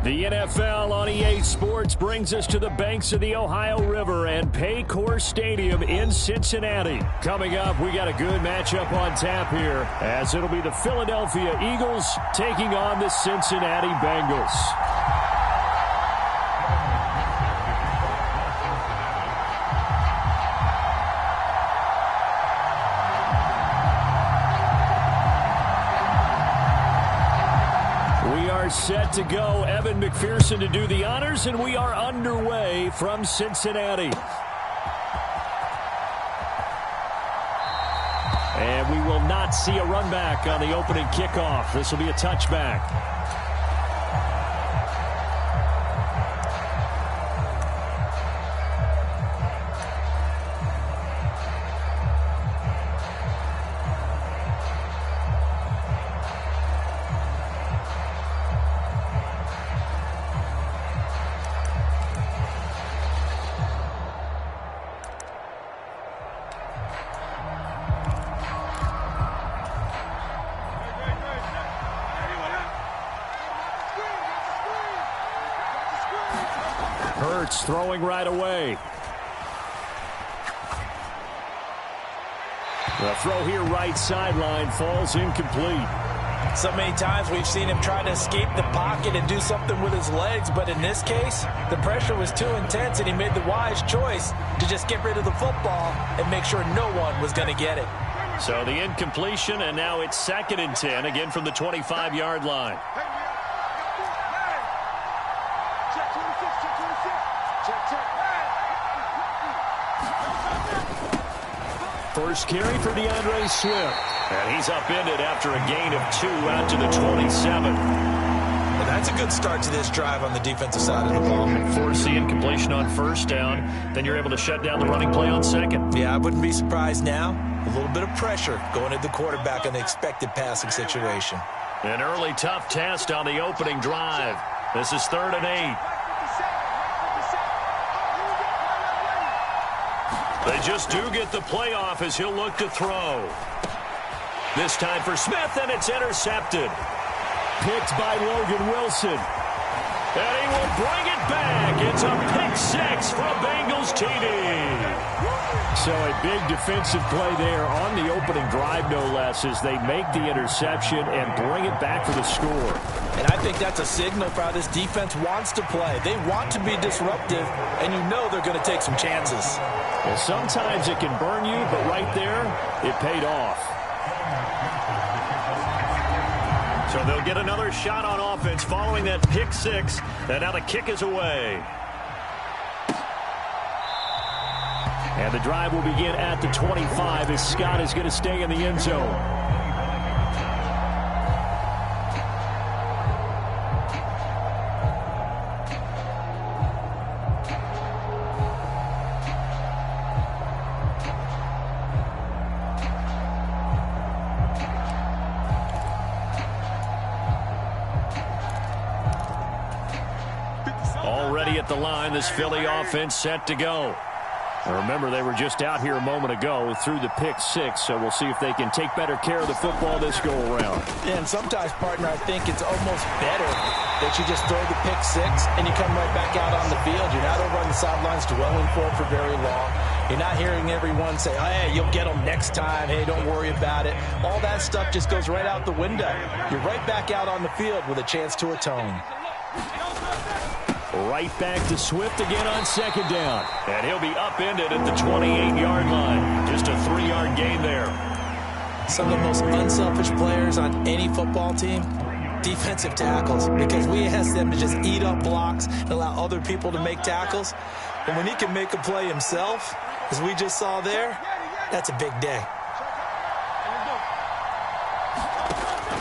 The NFL on EA Sports brings us to the banks of the Ohio River and Paycor Stadium in Cincinnati. Coming up, we got a good matchup on tap here, as it'll be the Philadelphia Eagles taking on the Cincinnati Bengals. Set to go. Evan McPherson to do the honors, and we are underway from Cincinnati. And we will not see a run back on the opening kickoff. This will be a touchback. Throwing right away. The throw here right sideline falls incomplete. So many times we've seen him try to escape the pocket and do something with his legs, but in this case, the pressure was too intense and he made the wise choice to just get rid of the football and make sure no one was going to get it. So the incompletion, and now it's 2nd and 10, again from the 25-yard line. First carry for DeAndre Swift. And he's upended after a gain of 2 out to the 27. And that's a good start to this drive on the defensive side of the ball. Force the incompletion on first down. Then you're able to shut down the running play on second. Yeah, I wouldn't be surprised now. A little bit of pressure going at the quarterback in the expected passing situation. An early tough test on the opening drive. This is 3rd and 8. They just do get the playoff as he'll look to throw. This time for Smith, and it's intercepted. Picked by Logan Wilson. And he will bring it back. It's a pick 6 for a Bengals TD. So a big defensive play there on the opening drive, no less, as they make the interception and bring it back for the score. And I think that's a signal for how this defense wants to play. They want to be disruptive, and you know they're going to take some chances. Well, sometimes it can burn you, but right there, it paid off. So they'll get another shot on offense following that pick 6, and now the kick is away. And the drive will begin at the 25 as Scott is going to stay in the end zone. Already at the line, this Philly offense set to go. Now remember, they were just out here a moment ago through the pick 6, so we'll see if they can take better care of the football this go-around. Yeah, and sometimes, partner, I think it's almost better that you just throw the pick 6 and you come right back out on the field. You're not over on the sidelines dwelling for it for very long. You're not hearing everyone say, oh, hey, you'll get them next time. Hey, don't worry about it. All that stuff just goes right out the window. You're right back out on the field with a chance to atone. Right back to Swift again on 2nd down. And he'll be upended at the 28-yard line. Just a 3-yard gain there. Some of the most unselfish players on any football team, defensive tackles, because we ask them to just eat up blocks and allow other people to make tackles. And when he can make a play himself, as we just saw there, that's a big day.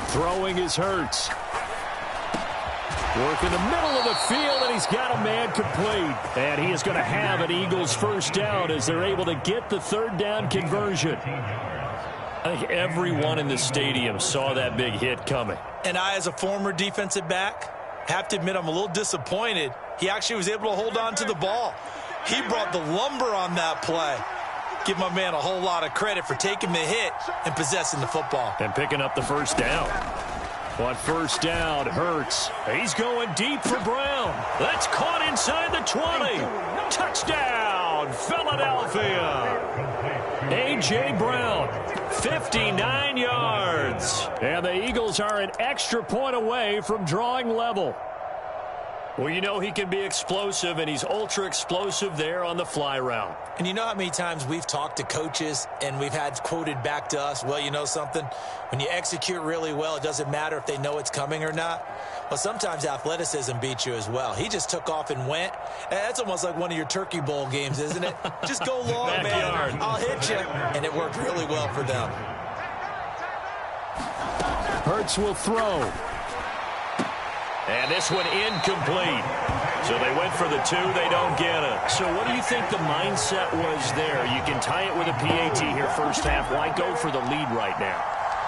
Throwing is Hurts. Work in the middle of the field, and he's got a man complete. And he is going to have an Eagles first down as they're able to get the 3rd down conversion. I think everyone in the stadium saw that big hit coming. And I, as a former defensive back, have to admit I'm a little disappointed. He actually was able to hold on to the ball. He brought the lumber on that play. Give my man a whole lot of credit for taking the hit and possessing the football. And picking up the first down. On first down, Hurts. He's going deep for Brown. That's caught inside the 20. Touchdown, Philadelphia. A.J. Brown, 59 yards. And the Eagles are an extra point away from drawing level. Well, you know he can be explosive, and he's ultra explosive there on the fly route. And you know how many times we've talked to coaches and we've had quoted back to us, well, you know something? When you execute really well, it doesn't matter if they know it's coming or not. Well, sometimes athleticism beats you as well. He just took off and went. That's almost like one of your Turkey Bowl games, isn't it? Just go long, man. I'll hit you. And it worked really well for them. Hurts will throw. And this one incomplete. So they went for the 2. They don't get it. So what do you think the mindset was there? You can tie it with a PAT here first half. Why go for the lead right now?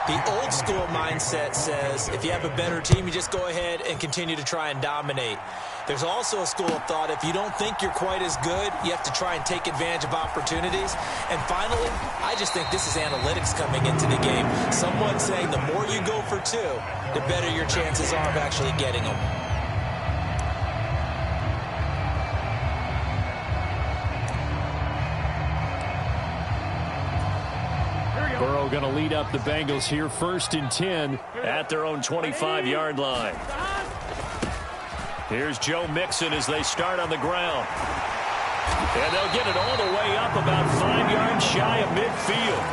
The old school mindset says if you have a better team, you just go ahead and continue to try and dominate. There's also a school of thought, if you don't think you're quite as good, you have to try and take advantage of opportunities. And finally, I just think this is analytics coming into the game. Someone saying the more you go for 2, the better your chances are of actually getting them. Burrow going to lead up the Bengals here, 1st and 10 at their own 25-yard line. Here's Joe Mixon as they start on the ground. And they'll get it all the way up about 5 yards shy of midfield.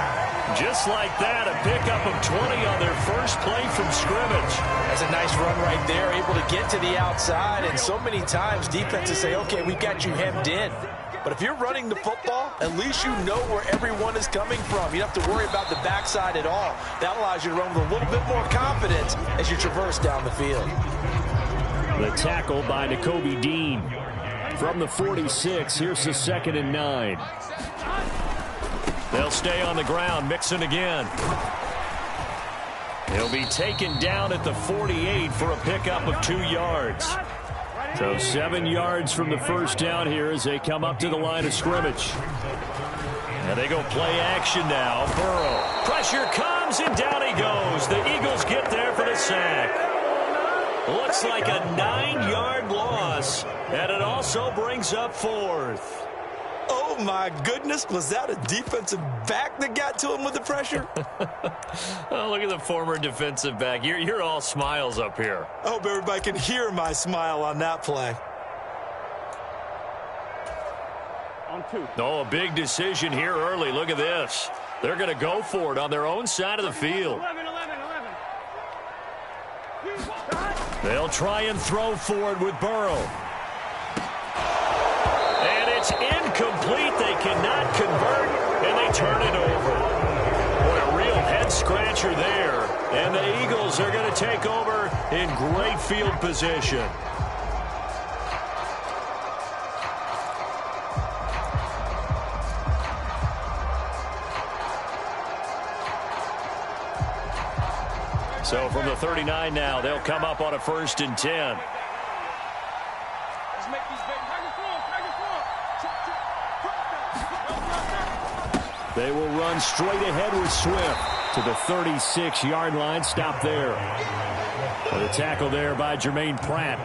Just like that, a pickup of 20 on their first play from scrimmage. That's a nice run right there, able to get to the outside. And so many times defenses say, okay, we've got you hemmed in. But if you're running the football, at least you know where everyone is coming from. You don't have to worry about the backside at all. That allows you to run with a little bit more confidence as you traverse down the field. The tackle by Nakobe Dean. From the 46, here's the 2nd and 9. They'll stay on the ground. Mixon again. He'll be taken down at the 48 for a pickup of 2 yards. So 7 yards from the first down here as they come up to the line of scrimmage. And they go play action now. Burrow. Pressure comes, and down he goes. The Eagles get there for the sack. Looks like a 9-yard loss, and it also brings up 4th. Oh, my goodness. Was that a defensive back that got to him with the pressure? Oh, look at the former defensive back. You're all smiles up here. I hope everybody can hear my smile on that play. On 2. Oh, a big decision here early. Look at this. They're going to go for it on their own side of the field. 11. They'll try and throw for it with Burrow. And it's incomplete. They cannot convert, and they turn it over. Boy, a real head-scratcher there. And the Eagles are going to take over in great field position. So from the 39 now, they'll come up on a 1st and 10. They will run straight ahead with Swift to the 36-yard line. Stop there. The tackle there by Jermaine Pratt.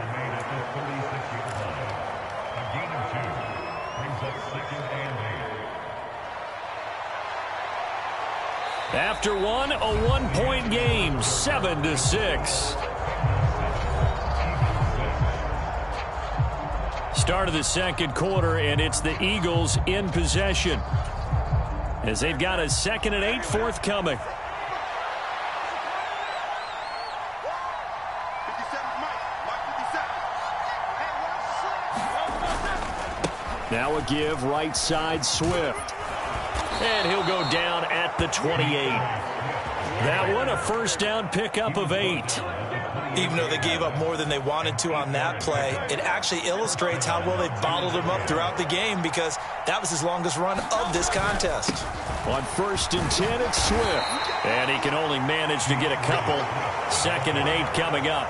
After one, a 1-point game, 7-6. Start of the second quarter, and it's the Eagles in possession as they've got a 2nd and 8 forthcoming. Now a give right side Swift. And he'll go down at the 28. That one a first down pickup of 8. Even though they gave up more than they wanted to on that play, it actually illustrates how well they bottled him up throughout the game because that was his longest run of this contest. On 1st and 10, it's Swift. And he can only manage to get a couple. 2nd and 8 coming up.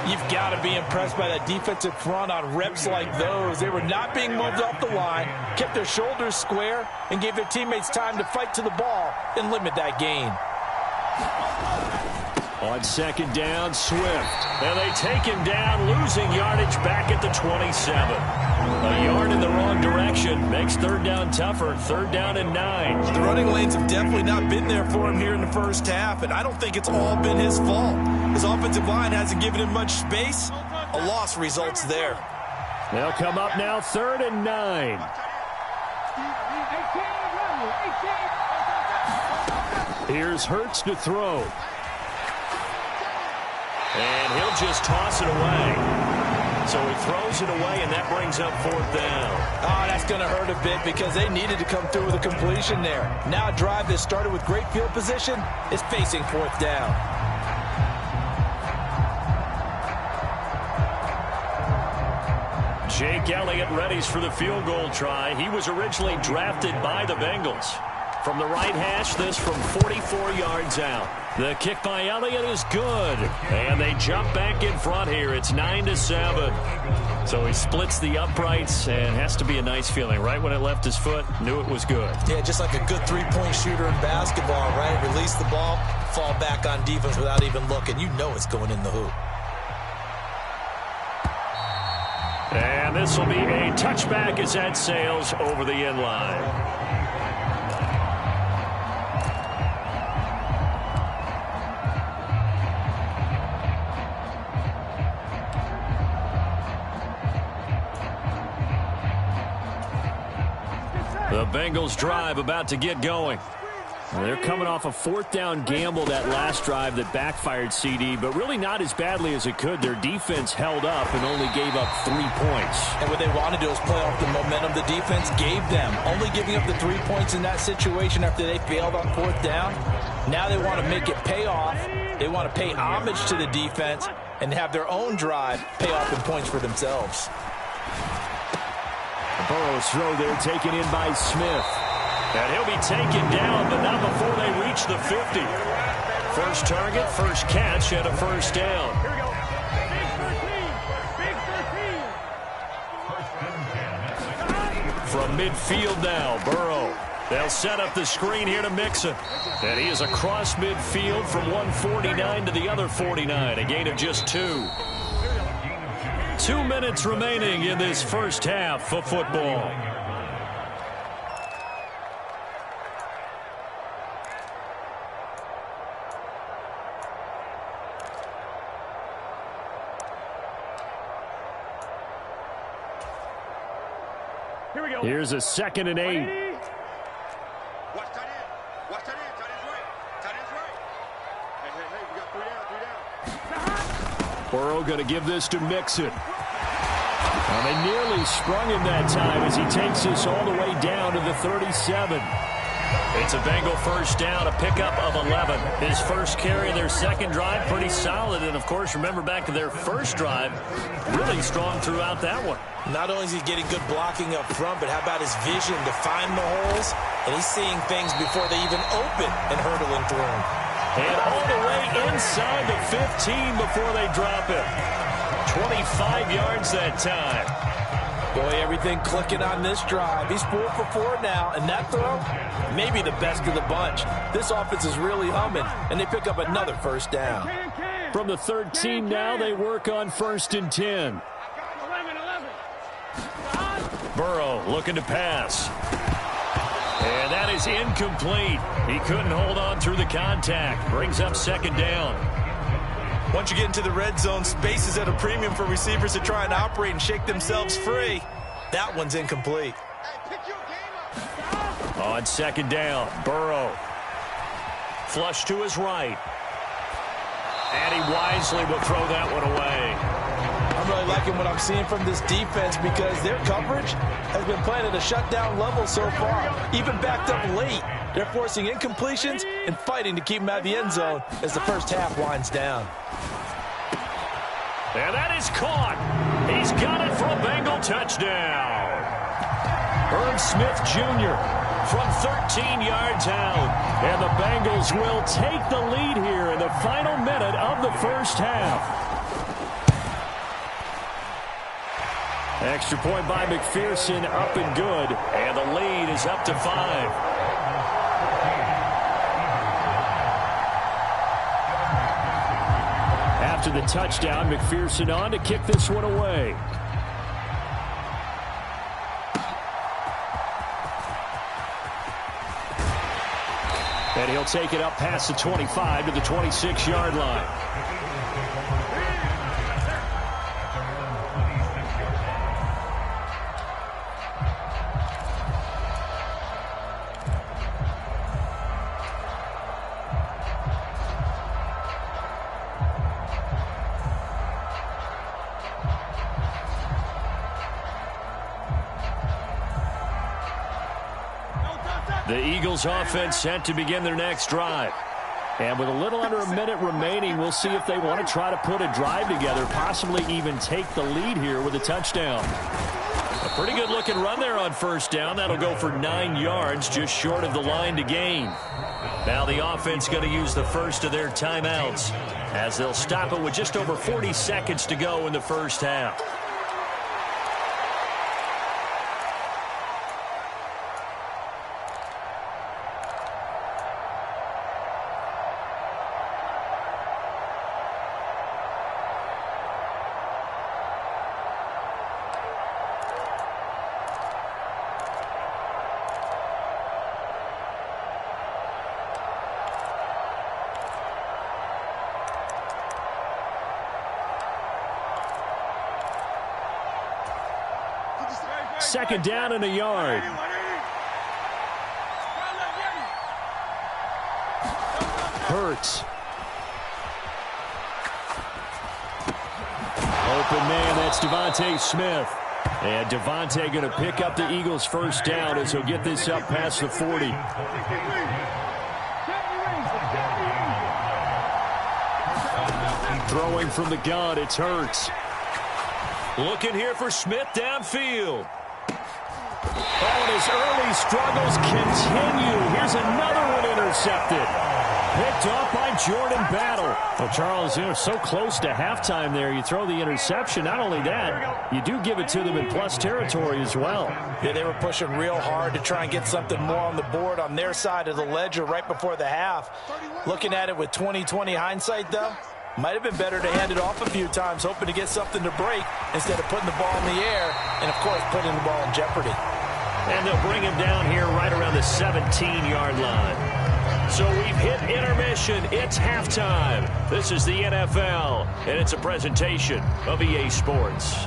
You've got to be impressed by that defensive front on reps like those. They were not being moved off the line, kept their shoulders square, and gave their teammates time to fight to the ball and limit that gain. On second down, Swift. And they take him down, losing yardage back at the 27. A yard in the wrong direction makes third down tougher. Third down and 9. The running lanes have definitely not been there for him here in the first half, and I don't think it's all been his fault. His offensive line hasn't given him much space. A loss results there. They'll come up now, third and 9. Here's Hurts to throw. And he'll just toss it away. So he throws it away, and that brings up fourth down. Oh, that's going to hurt a bit because they needed to come through with a completion there. Now a drive that started with great field position is facing fourth down. Jake Elliott readies for the field goal try. He was originally drafted by the Bengals. From the right hash, this from 44 yards out. The kick by Elliott is good. And they jump back in front here. It's 9-7. So he splits the uprights, and has to be a nice feeling. Right when it left his foot, knew it was good. Yeah, just like a good three-point shooter in basketball, right? Release the ball, fall back on defense without even looking. You know it's going in the hoop. And this will be a touchback as that sails over the end line. The Bengals drive about to get going. They're coming off a fourth down gamble that last drive that backfired, CD, but really not as badly as it could. Their defense held up and only gave up 3 points. And what they want to do is play off the momentum the defense gave them. Only giving up the 3 points in that situation after they failed on fourth down. Now they want to make it pay off. They want to pay homage to the defense and have their own drive pay off in points for themselves. Burrow's throw there taken in by Smith. And he'll be taken down, but not before they reach the 50. First target, first catch, and a first down. From midfield now, Burrow. They'll set up the screen here to Mixon. And he is across midfield from 149 to the other 49, a gain of just 2. 2 minutes remaining in this first half of football. Here we go. Here's a 2nd and 8. Watch tight end. Watch tight end. Tight end's right. Tight end's right. Hey, we got 3 down. Burrow going to give this to Mixon. Well, they nearly sprung him that time as he takes this all the way down to the 37. It's a Bengal first down, a pickup of 11. His first carry of their second drive, pretty solid. And, of course, remember back to their first drive, really strong throughout that one. Not only is he getting good blocking up front, but how about his vision to find the holes? And he's seeing things before they even open and hurdling through them. And all the way inside the 15 before they drop it. 25 yards that time. Boy, everything clicking on this drive. He's 4 for 4 now, and that throw, maybe the best of the bunch. This offense is really humming, and they pick up another first down. From the 13 now, they work on 1st and 10. Burrow looking to pass. And that is incomplete. He couldn't hold on through the contact. Brings up 2nd down. Once you get into the red zone, space is at a premium for receivers to try and operate and shake themselves free. That one's incomplete. On 2nd down, Burrow. Flush to his right. And he wisely will throw that one away. I'm really liking what I'm seeing from this defense because their coverage has been playing at a shutdown level so far. Even backed up late, they're forcing incompletions and fighting to keep them out of the end zone as the first half winds down. And that is caught. He's got it for a Bengal touchdown. Herb Smith Jr. from 13 yards out. And the Bengals will take the lead here in the final minute of the first half. Extra point by McPherson, up and good. And the lead is up to 5. after the touchdown. McPherson on to kick this one away. And he'll take it up past the 25 to the 26-yard line. The Eagles offense set to begin their next drive. And with a little under a minute remaining, we'll see if they want to try to put a drive together, possibly even take the lead here with a touchdown. A pretty good looking run there on first down. That'll go for 9 yards, just short of the line to gain. Now the offense going to use the first of their timeouts as they'll stop it with just over 40 seconds to go in the first half. Second down and a yard. Hurts. Open man, that's Devontae Smith. And Devontae going to pick up the Eagles' first down as he'll get this up past the 40. Throwing from the gun, it's Hurts. Looking here for Smith downfield. Oh, and his early struggles continue. Here's another one intercepted. Picked off by Jordan Battle. Well, Charles, so close to halftime there. You throw the interception. Not only that, you do give it to them in plus territory as well. Yeah, they were pushing real hard to try and get something more on the board on their side of the ledger right before the half. Looking at it with 20/20 hindsight, though, might have been better to hand it off a few times, hoping to get something to break instead of putting the ball in the air and, of course, putting the ball in jeopardy. And they'll bring him down here right around the 17-yard line. So we've hit intermission. It's halftime. This is the NFL, and it's a presentation of EA Sports.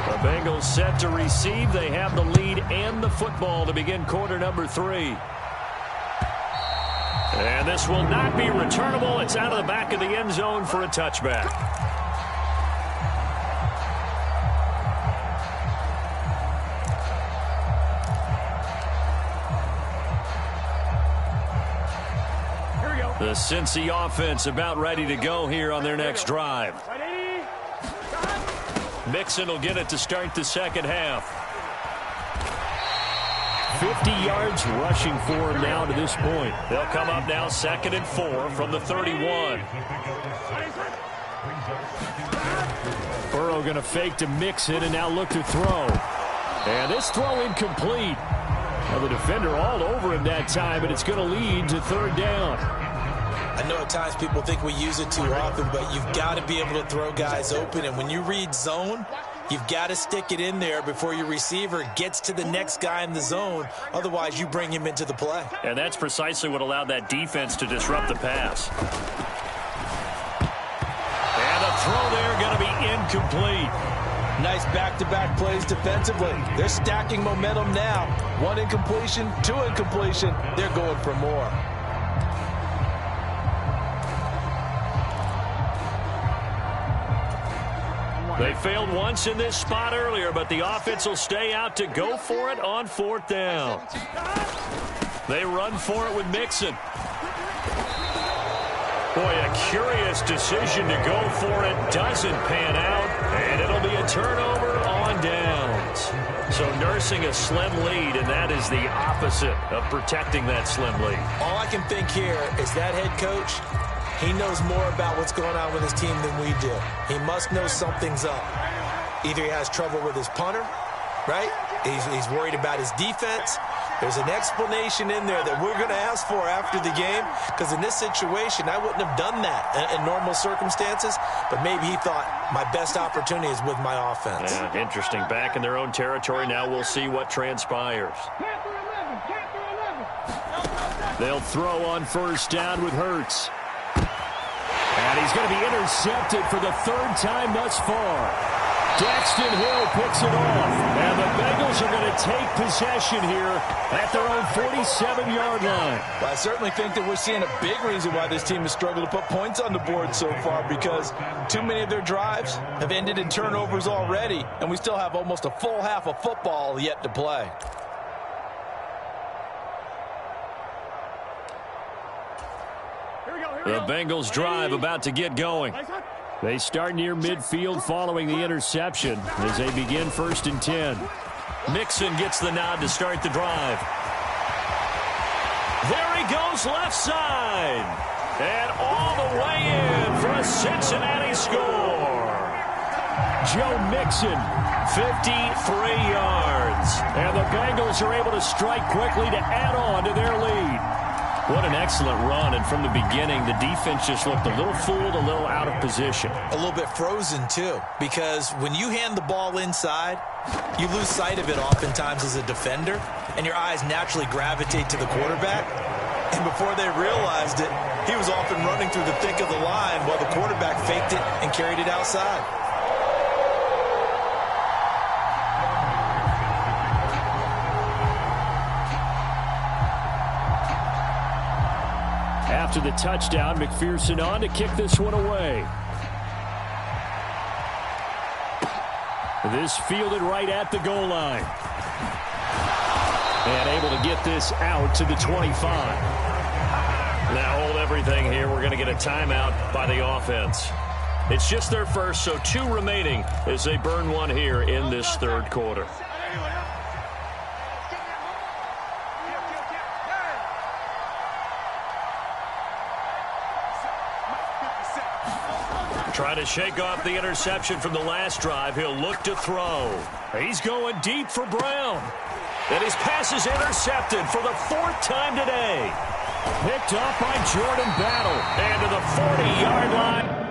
The Bengals set to receive. They have the lead and the football to begin quarter number 3. And this will not be returnable. It's out of the back of the end zone for a touchback. The Cincy offense about ready to go here on their next drive. Mixon will get it to start the second half. 50 yards rushing for him now to this point. They'll come up now 2nd and 4 from the 31. Burrow going to fake to Mixon and now look to throw. And this throw incomplete. Well, the defender all over him that time, but it's going to lead to 3rd down. I know at times people think we use it too often, but you've got to be able to throw guys open. And when you read zone, you've got to stick it in there before your receiver gets to the next guy in the zone. Otherwise, you bring him into the play. And that's precisely what allowed that defense to disrupt the pass. And a throw there going to be incomplete. Nice back-to-back plays defensively. They're stacking momentum now. 1 incompletion, 2 incompletion. They're going for more. They failed once in this spot earlier, but the offense will stay out to go for it on 4th down. They run for it with Mixon. Boy, a curious decision to go for it. Doesn't pan out, and it'll be a turnover on downs. So nursing a slim lead, and that is the opposite of protecting that slim lead. All I can think here is that head coach, he knows more about what's going on with his team than we do. He must know something's up. Either he has trouble with his punter, right? He's worried about his defense. There's an explanation in there that we're going to ask for after the game, because in this situation, I wouldn't have done that in normal circumstances, but maybe he thought my best opportunity is with my offense. Yeah, interesting. Back in their own territory. Now we'll see what transpires. They'll throw on first down with Hurts. And he's going to be intercepted for the third time thus far. Daxton Hill picks it off, and the Bengals are going to take possession here at their own 47-yard line. Well, I certainly think that we're seeing a big reason why this team has struggled to put points on the board so far, because too many of their drives have ended in turnovers already, and we still have almost a full half of football yet to play. The Bengals drive about to get going. They start near midfield following the interception as they begin 1st and 10. Mixon gets the nod to start the drive. There he goes left side. And all the way in for a Cincinnati score. Joe Mixon, 53 yards. And the Bengals are able to strike quickly to add on to their lead. What an excellent run, and from the beginning, the defense just looked a little fooled, a little out of position. A little bit frozen, too, because when you hand the ball inside, you lose sight of it oftentimes as a defender, and your eyes naturally gravitate to the quarterback. And before they realized it, he was off and running through the thick of the line while the quarterback faked it and carried it outside. After the touchdown, McPherson on to kick this one away. This fielded right at the goal line. And able to get this out to the 25. Now hold everything here. We're going to get a timeout by the offense. It's just their first, so 2 remaining as they burn one here in this third quarter. Trying to shake off the interception from the last drive. He'll look to throw. He's going deep for Brown. And his pass is intercepted for the 4th time today. Picked up by Jordan Battle. And to the 40-yard line.